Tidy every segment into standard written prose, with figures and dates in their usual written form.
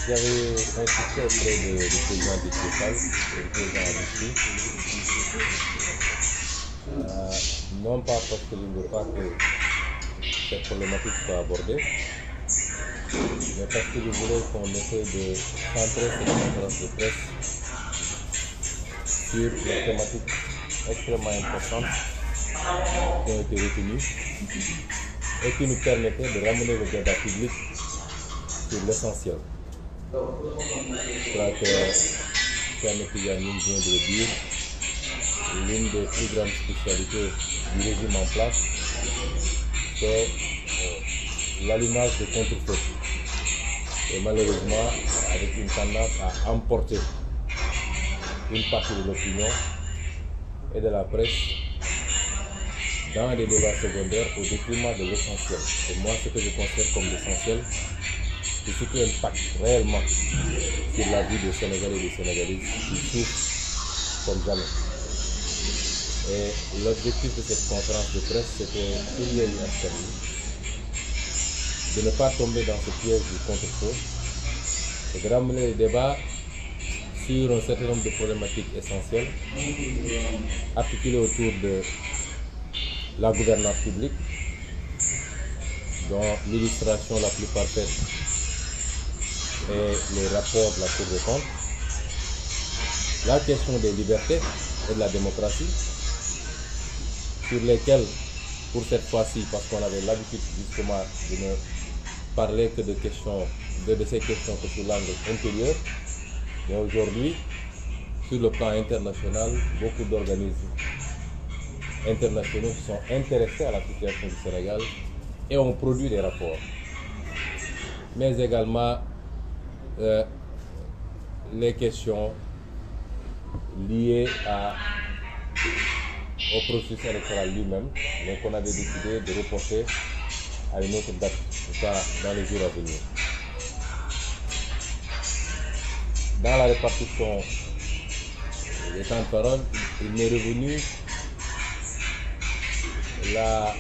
J'avais insisté auprès du président du Fall et du président Russie, non pas parce que je ne veux pas que cette problématique soit abordée, mais parce que je voulais qu'on essaie de centrer cette conférence de presse sur les thématiques extrêmement importantes qui ont été retenues et qui nous permettaient de ramener le débat public sur l'essentiel. Je crois que Cheikh Tidiane vient de le dire, l'une des plus grandes spécialités du régime en place, c'est l'allumage de contre-feu. Et malheureusement, avec une tendance à emporter une partie de l'opinion et de la presse dans les débats secondaires au détriment de l'essentiel. Et moi, ce que je considère comme l'essentiel, c'est ce qui impacte réellement sur la vie des Sénégalais et des Sénégalaises qui souffrent comme jamais. Et l'objectif de cette conférence de presse, c'était pour les Askan de ne pas tomber dans ce piège du contre-feu et de ramener les débats sur un certain nombre de problématiques essentielles articulées autour de la gouvernance publique, dont l'illustration la plus parfaite est le rapport de la Cour des comptes, la question des libertés et de la démocratie, sur lesquelles, pour cette fois-ci, parce qu'on avait l'habitude justement de ne parler que de ces questions que sur l'angle intérieur, mais aujourd'hui, sur le plan international, beaucoup d'organismes internationaux sont intéressés à la situation du Sénégal et ont produit des rapports. Mais également les questions liées au processus électoral lui-même, mais qu'on avait décidé de reporter à une autre date, dans les jours à venir. Dans la répartition des temps de parole, il m'est revenu la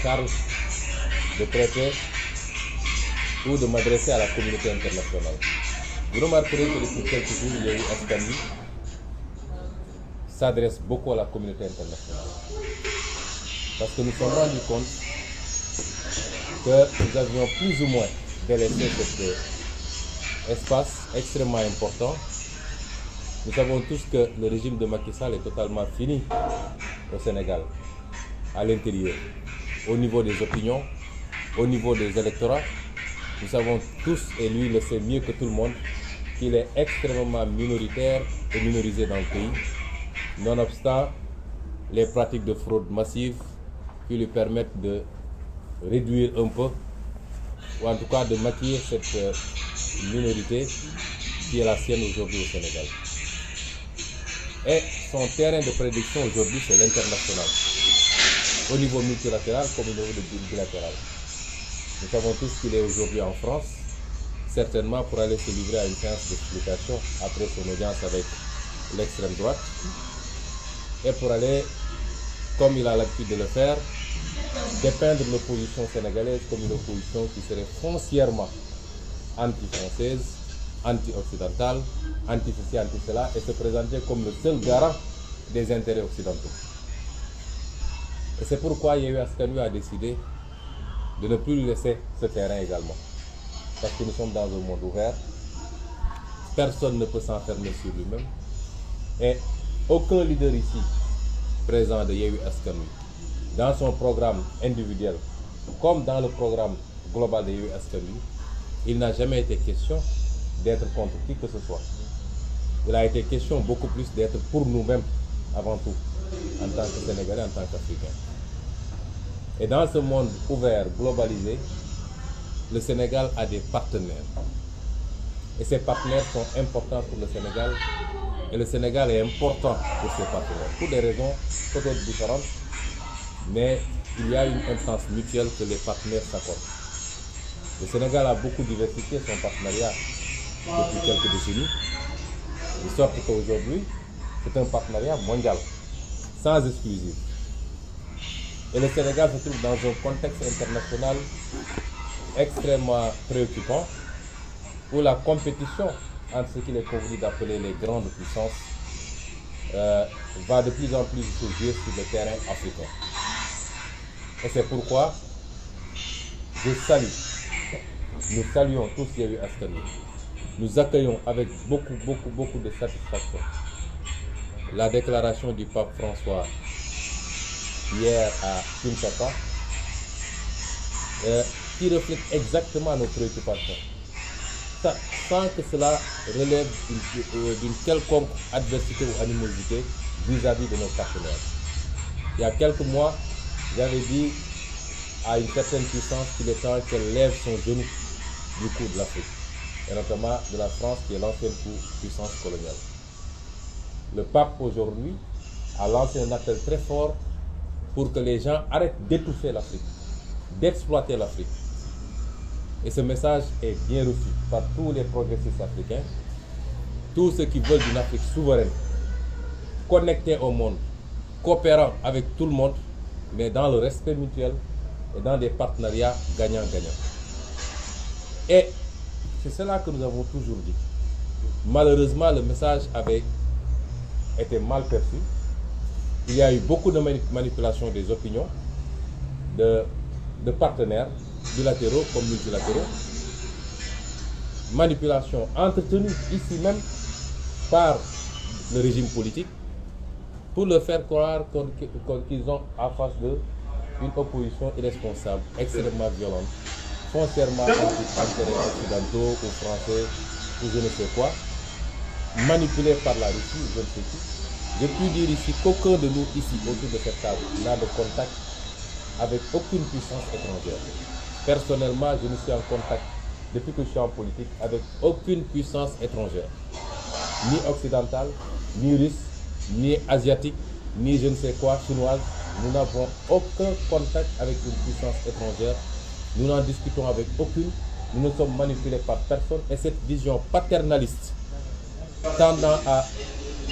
charge de traiter ou de m'adresser à la communauté internationale. Vous remarquerez que depuis quelques jours, il y a eu Askan Wi s'adresse beaucoup à la communauté internationale. Parce que nous nous sommes rendus compte que nous avions plus ou moins délaissé cet espace extrêmement important. Nous savons tous que le régime de Macky Sall est totalement fini au Sénégal, à l'intérieur, au niveau des opinions, au niveau des électorats. Nous savons tous, et lui le sait mieux que tout le monde, qu'il est extrêmement minoritaire et minorisé dans le pays, nonobstant les pratiques de fraude massive qui lui permettent de réduire un peu, ou en tout cas de maquiller cette minorité qui est la sienne aujourd'hui au Sénégal. Et son terrain de prédiction aujourd'hui, c'est l'international, au niveau multilatéral comme au niveau bilatéral. Nous savons tous qu'il est aujourd'hui en France, certainement pour aller se livrer à une séance d'explication après son audience avec l'extrême droite, et pour aller, comme il a l'habitude de le faire, dépeindre l'opposition sénégalaise comme une opposition qui serait foncièrement anti-française, anti-occidentale, anti-ceci, anti-cela, et se présenter comme le seul garant des intérêts occidentaux. Et c'est pourquoi Yewwi Askan Wi a décidé de ne plus lui laisser ce terrain également. Parce que nous sommes dans un monde ouvert, personne ne peut s'enfermer sur lui-même, et aucun leader ici présent de Yewwi Askan Wi, dans son programme individuel, comme dans le programme global de Yewwi Askan Wi, il n'a jamais été question d'être contre qui que ce soit. Il a été question beaucoup plus d'être pour nous-mêmes avant tout, en tant que Sénégalais, en tant qu'Africains. Et dans ce monde ouvert, globalisé, le Sénégal a des partenaires. Et ces partenaires sont importants pour le Sénégal. Et le Sénégal est important pour ses partenaires, pour des raisons peut-être différentes, mais il y a une importance mutuelle que les partenaires s'accordent. Le Sénégal a beaucoup diversifié son partenariat depuis quelques décennies, de sorte qu'aujourd'hui, c'est un partenariat mondial, sans exclusive. Et le Sénégal se trouve dans un contexte international extrêmement préoccupant, où la compétition entre ce qu'il est convenu d'appeler les grandes puissances va de plus en plus se jouer sur le terrain africain. Et c'est pourquoi nous saluons tous Yewwi Askan Wi. Nous accueillons avec beaucoup de satisfaction la déclaration du pape François hier à Kinshasa qui reflète exactement nos préoccupations, sans que cela relève d'une quelconque adversité ou animosité vis-à-vis de nos partenaires. Il y a quelques mois, j'avais dit à une certaine puissance qu'il est temps qu'elle lève son genou du coup de l'Afrique, et notamment de la France qui est l'ancienne puissance coloniale. Le pape aujourd'hui a lancé un appel très fort pour que les gens arrêtent d'étouffer l'Afrique, d'exploiter l'Afrique. Et ce message est bien reçu par tous les progressistes africains, tous ceux qui veulent d'une Afrique souveraine, connectée au monde, coopérant avec tout le monde, mais dans le respect mutuel et dans des partenariats gagnant-gagnant. Et c'est cela que nous avons toujours dit. Malheureusement, le message avait été mal perçu. Il y a eu beaucoup de manipulation des opinions de partenaires bilatéraux comme multilatéraux. Manipulation entretenue ici même par le régime politique pour leur faire croire qu'ils ont en face d'eux une opposition irresponsable, extrêmement violente, foncièrement anti-intérêts occidentaux ou français ou je ne sais quoi, manipulés par la Russie, je ne sais qui. Je puis dire ici qu'aucun de nous ici autour de cette table n'a de contact avec aucune puissance étrangère. Personnellement, je ne suis en contact depuis que je suis en politique avec aucune puissance étrangère, ni occidentale, ni russe, ni asiatique, ni je ne sais quoi, chinoise. Nous n'avons aucun contact avec une puissance étrangère. Nous n'en discutons avec aucune. Nous ne sommes manipulés par personne. Et cette vision paternaliste tendant à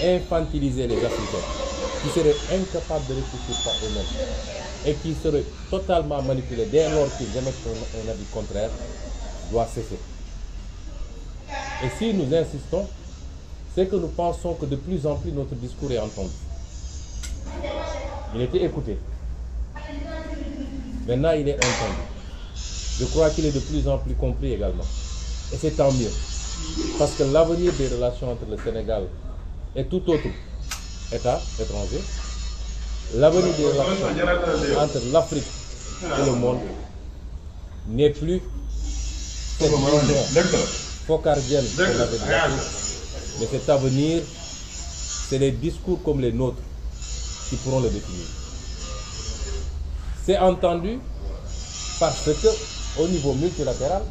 infantiliser les Africains, qui seraient incapables de réfléchir par eux-mêmes et qui seraient totalement manipulés dès lors qu'ils émettent un avis contraire, doit cesser. Et si nous insistons, c'est que nous pensons que de plus en plus notre discours est entendu. Il était écouté. Maintenant, il est entendu. Je crois qu'il est de plus en plus compris également. Et c'est tant mieux. Parce que l'avenir des relations entre le Sénégal et tout autre État étranger, l'avenir des relations entre l'Afrique et le monde n'est plus cette vision focardienne qu'on avait de l'Afrique, mais cet avenir, c'est des discours comme les nôtres qui pourront le définir. C'est entendu parce que, au niveau multilatéral,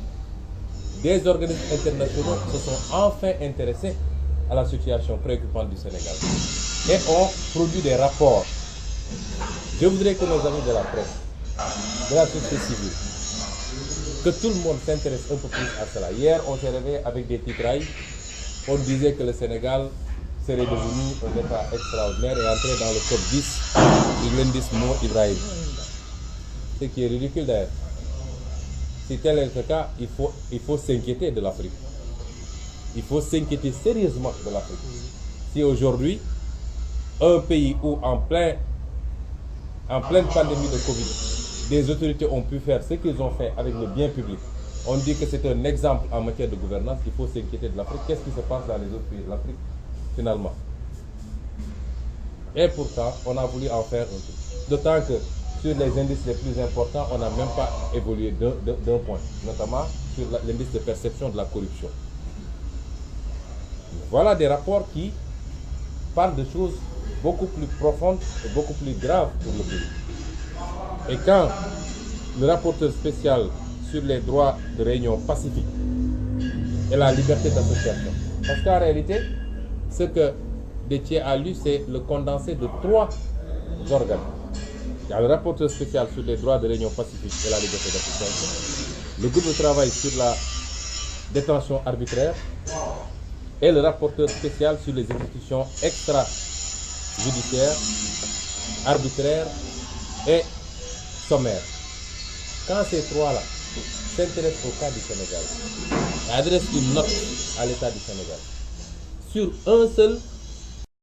des organismes internationaux se sont enfin intéressés à la situation préoccupante du Sénégal et ont produit des rapports. Je voudrais que nos amis de la presse, de la société civile, que tout le monde s'intéresse un peu plus à cela. Hier, on s'est réveillé avec des titrailles. On disait que le Sénégal serait devenu un État extraordinaire et entré dans le top 10 du l'indice Mo Ibrahim. Ce qui est ridicule d'ailleurs. Si tel est le cas, il faut s'inquiéter de l'Afrique. Il faut s'inquiéter sérieusement de l'Afrique. Si aujourd'hui, un pays où en pleine pandémie de Covid, des autorités ont pu faire ce qu'ils ont fait avec le bien public, on dit que c'est un exemple en matière de gouvernance, il faut s'inquiéter de l'Afrique. Qu'est-ce qui se passe dans les autres pays de l'Afrique, finalement? Et pourtant, on a voulu en faire un truc. D'autant que sur les indices les plus importants, on n'a même pas évolué d'un point, notamment sur l'indice de perception de la corruption. Voilà des rapports qui parlent de choses beaucoup plus profondes et beaucoup plus graves pour le pays. Et quand le rapporteur spécial sur les droits de réunion pacifique et la liberté d'association, parce qu'en réalité, ce que Déthié a lu, c'est le condensé de 3 organes. Il y a le rapporteur spécial sur les droits de réunion pacifique et la liberté d'association, le groupe de travail sur la détention arbitraire et le rapporteur spécial sur les exécutions extrajudiciaires, arbitraires et sommaires. Quand ces 3-là s'intéressent au cas du Sénégal, adresse une note à l'État du Sénégal sur un seul